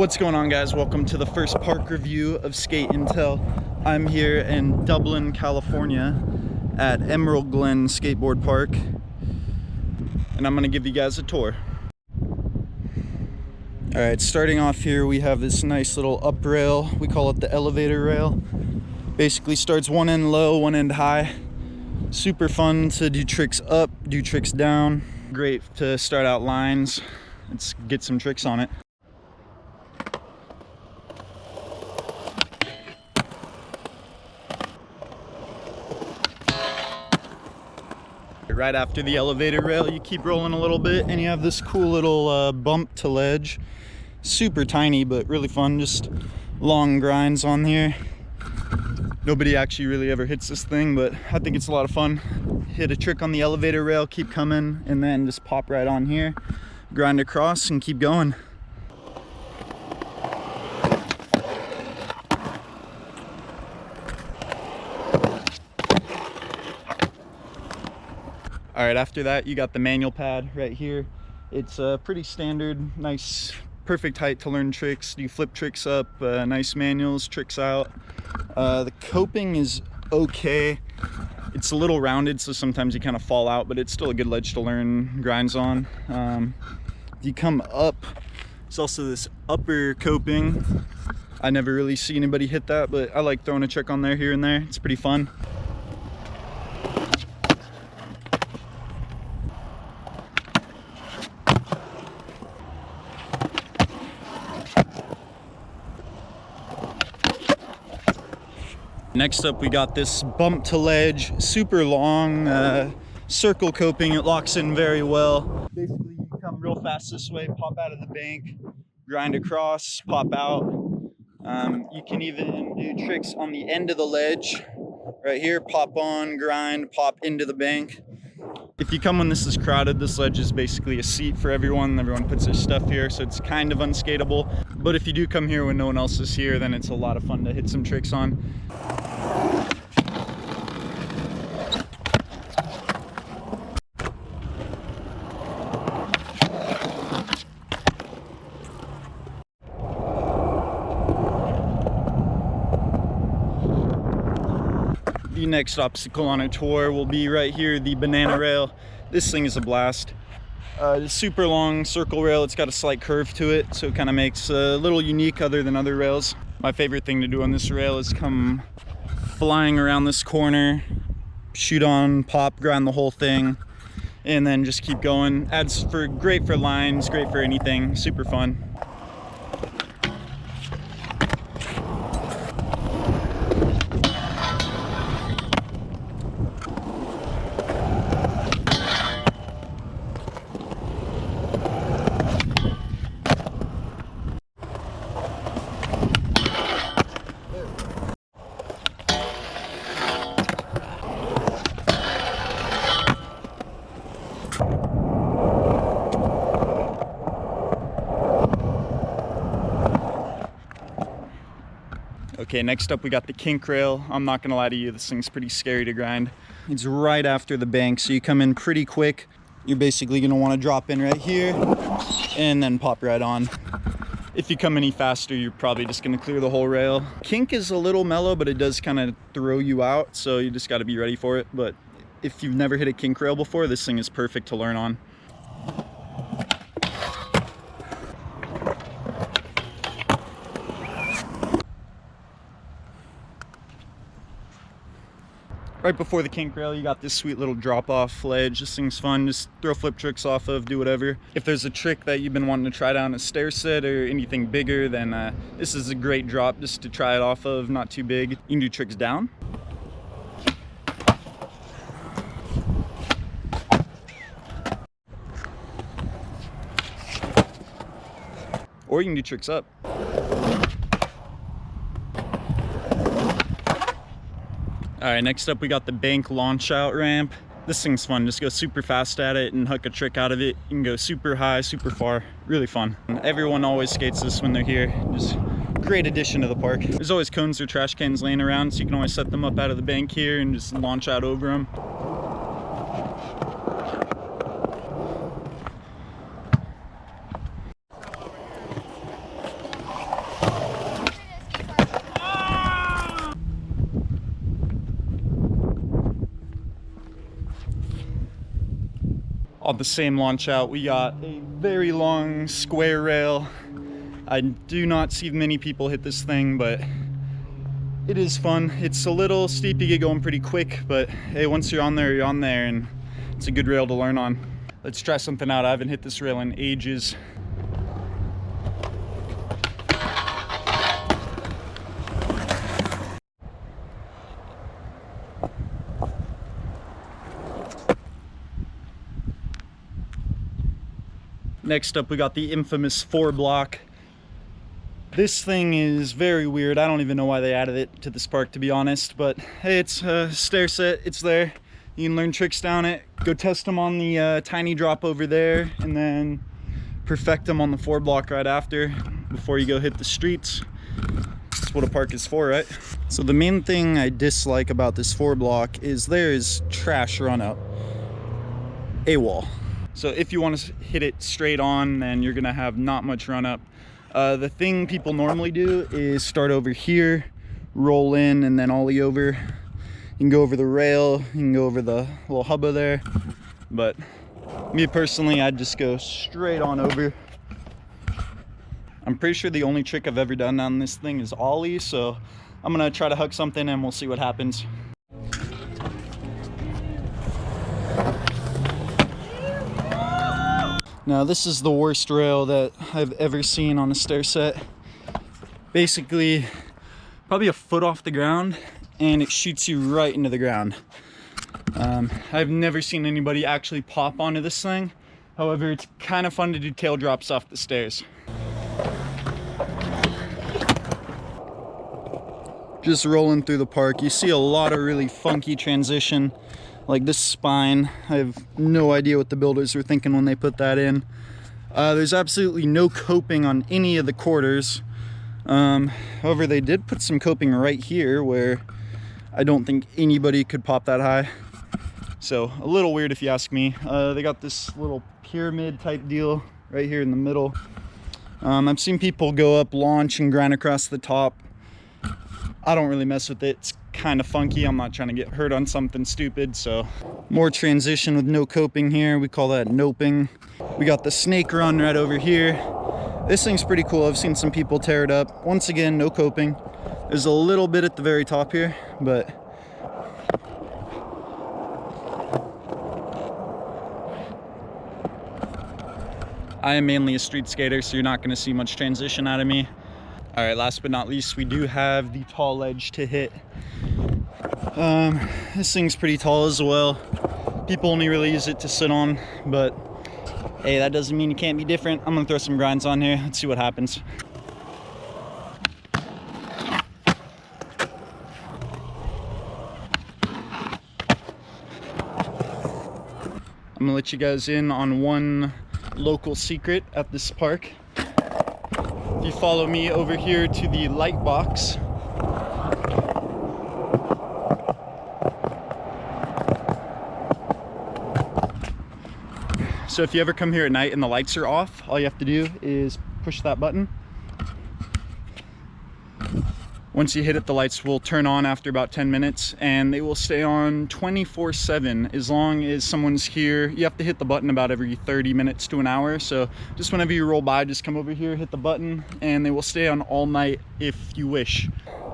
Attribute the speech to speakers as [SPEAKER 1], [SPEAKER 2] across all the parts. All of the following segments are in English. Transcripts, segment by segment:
[SPEAKER 1] What's going on, guys? Welcome to the first park review of SkateIntel. I'm here in Dublin, California at Emerald Glen Skateboard Park, and I'm gonna give you guys a tour. All right, starting off here, we have this nice little up rail. We call it the elevator rail. Basically starts one end low, one end high. Super fun to do tricks up, do tricks down. Great to start out lines. Let's get some tricks on it. Right after the elevator rail, you keep rolling a little bit and you have this cool little bump to ledge. Super tiny, but really fun. Just long grinds on here. Nobody actually really ever hits this thing, but I think it's a lot of fun. Hit a trick on the elevator rail, keep coming, and then just pop right on here, grind across and keep going. All right, after that, you got the manual pad right here. It's pretty standard, nice, perfect height to learn tricks. You flip tricks up, nice manuals, tricks out. The coping is okay. It's a little rounded, so sometimes you kind of fall out, but it's still a good ledge to learn grinds on. If you come up, there's also this upper coping. I never really see anybody hit that, but I like throwing a trick on there here and there. It's pretty fun. Next up, we got this bump to ledge, super long circle coping. It locks in very well. Basically, you come real fast this way, pop out of the bank, grind across, pop out. You can even do tricks on the end of the ledge. Right here, pop on, grind, pop into the bank. If you come when this is crowded, this ledge is basically a seat for everyone. Everyone puts their stuff here, so it's kind of unskateable. But if you do come here when no one else is here, then it's a lot of fun to hit some tricks on. The next obstacle on our tour will be right here, the banana rail. This thing is a blast. It's super long circle rail. It's got a slight curve to it, so it kind of makes it a little unique other than other rails. My favorite thing to do on this rail is come flying around this corner, shoot on, pop, grind the whole thing, and then just keep going. Great for lines, great for anything, super fun. Okay, next up we got the Kink Rail. I'm not gonna lie to you, this thing's pretty scary to grind. It's right after the bank, so you come in pretty quick. You're basically gonna wanna drop in right here and then pop right on. If you come any faster, you're probably just gonna clear the whole rail. Kink is a little mellow, but it does kind of throw you out, so you just gotta be ready for it. But if you've never hit a Kink Rail before, this thing is perfect to learn on. Right before the Kink Rail, you got this sweet little drop-off ledge. This thing's fun. Just throw flip tricks off of, do whatever. If there's a trick that you've been wanting to try down a stair set or anything bigger, then this is a great drop just to try it off of, not too big. You can do tricks down. Or you can do tricks up. All right, next up we got the bank launch out ramp. This thing's fun. Just go super fast at it and hook a trick out of it. You can go super high, super far. Really fun. And everyone always skates this when they're here. Just great addition to the park. There's always cones or trash cans laying around, so you can always set them up out of the bank here and just launch out over them. On the same launch out, we got a very long square rail. I do not see many people hit this thing, but it is fun. It's a little steep, you get going pretty quick, but hey, once you're on there, and it's a good rail to learn on. Let's try something out. I haven't hit this rail in ages. Next up, we got the infamous 4-block. This thing is very weird. I don't even know why they added it to this park, to be honest, but hey, it's a stair set. It's there. You can learn tricks down it. Go test them on the tiny drop over there, and then perfect them on the 4-block right after, before you go hit the streets. That's what a park is for, right? So the main thing I dislike about this 4-block is there is trash run up. AWOL. So if you want to hit it straight on, then you're gonna have not much run up. The thing people normally do is start over here, roll in, and then ollie over. You can go over the rail, you can go over the little hubba there. But me personally, I'd just go straight on over. I'm pretty sure the only trick I've ever done on this thing is ollie, so I'm gonna try to hook something and we'll see what happens. Now this is the worst rail that I've ever seen on a stair set. Basically, probably a foot off the ground, and it shoots you right into the ground. I've never seen anybody actually pop onto this thing. However, it's kind of fun to do tail drops off the stairs. Just rolling through the park, you see a lot of really funky transition. Like this spine, I have no idea what the builders were thinking when they put that in. There's absolutely no coping on any of the quarters. However, they did put some coping right here where I don't think anybody could pop that high. So a little weird if you ask me. They got this little pyramid type deal right here in the middle. I've seen people go up, launch, and grind across the top. I don't really mess with it. It's kind of funky. I'm not trying to get hurt on something stupid, so more transition with no coping here. We call that noping. We got the snake run right over here. This thing's pretty cool. I've seen some people tear it up. Once again, no coping. There's a little bit at the very top here, but I am mainly a street skater, so you're not going to see much transition out of me. All right, last but not least, we do have the tall ledge to hit. This thing's pretty tall as well. People only really use it to sit on, but hey, that doesn't mean you can't be different. I'm gonna throw some grinds on here. Let's see what happens. I'm gonna let you guys in on one local secret at this park. If you follow me over here to the light box, so if you ever come here at night and the lights are off, all you have to do is push that button. Once you hit it, the lights will turn on after about 10 minutes, and they will stay on 24/7 as long as someone's here. You have to hit the button about every 30 minutes to an hour, so just whenever you roll by, just come over here, hit the button, and they will stay on all night if you wish.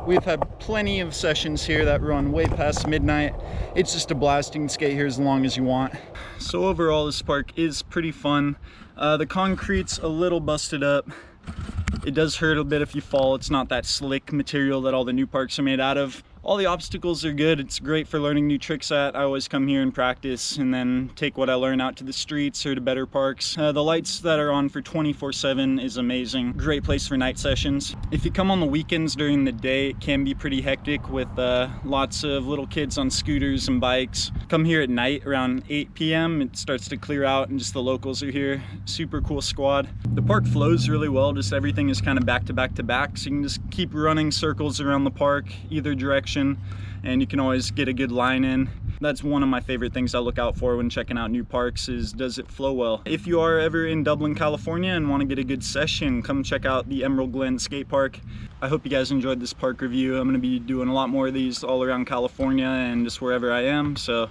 [SPEAKER 1] We've had plenty of sessions here that run way past midnight. It's just a blast. You can skate here as long as you want. So overall, this park is pretty fun. The concrete's a little busted up. It does hurt a bit if you fall. It's not that slick material that all the new parks are made out of. All the obstacles are good. It's great for learning new tricks at. I always come here and practice and then take what I learn out to the streets or to better parks. The lights that are on for 24/7 is amazing. Great place for night sessions. If you come on the weekends during the day, it can be pretty hectic with lots of little kids on scooters and bikes. Come here at night around 8 p.m. It starts to clear out and just the locals are here. Super cool squad. The park flows really well. Just everything is kind of back to back to back. So you can just keep running circles around the park either direction, and you can always get a good line in. That's one of my favorite things I look out for when checking out new parks is, does it flow well? If you are ever in Dublin, California and want to get a good session, come check out the Glen skate park. I hope you guys enjoyed this park review. I'm going to be doing a lot more of these all around California and just wherever I am. So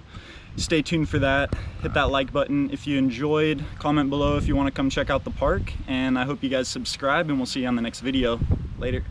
[SPEAKER 1] stay tuned for that. Hit that like button if you enjoyed. Comment below if you want to come check out the park. And I hope you guys subscribe, and we'll see you on the next video. Later.